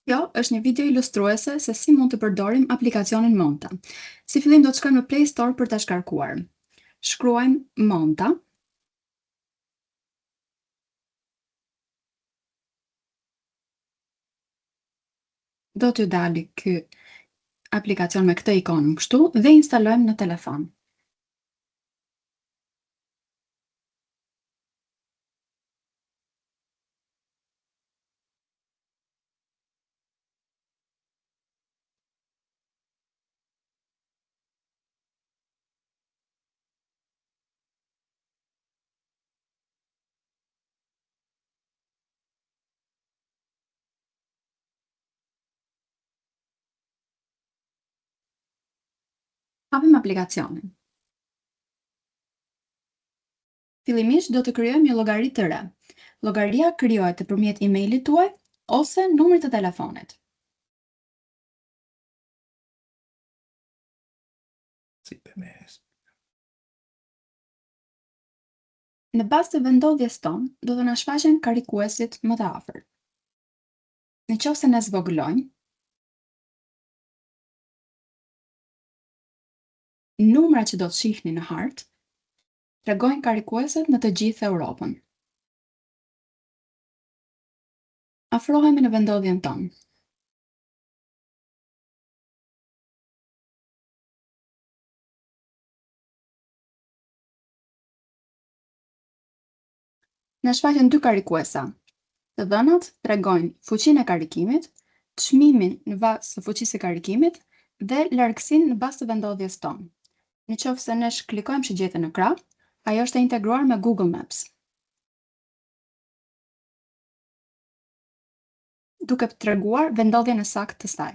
Kjo është një video ilustruese se si mund të përdorim aplikacionin Monta. Si fillim do të shkojmë në Play Store për ta shkarkuar. Shkruajmë Monta. Do t'ju dali ky aplikacion me këtë ikonë kështu dhe instalojmë në telefon. Hapim aplikacionin. Fillimisht do të krijojmë një llogari të re. Llogaria krijohet nëpërmjet emailit tuaj ose numrit të telefonit. Në bazë të vendodhjes tonë, do të na shfaqen karikuesit më të afërt. Nëse ne zvogëlojmë, numrat që do të shihni në hartë tregojnë karikueset në të gjithë Europën. Afrohemi në vendodhjen tonë. Na shfaqen dy karikuesa. Të dhënat tregojnë fuqinë e karikimit, çmimin në bazë të fuqisë së karikimit dhe largësinë në bazë të vendodhjes tonë. Nëse ne klikojmë shigjetën në krah, ajo është e integruar me Google Maps, duke treguar vendodhjen e saktë të saj.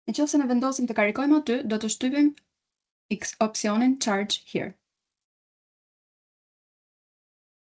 Nëse ne vendosim të karikojmë aty, do të shtypim opsionin Charge Here.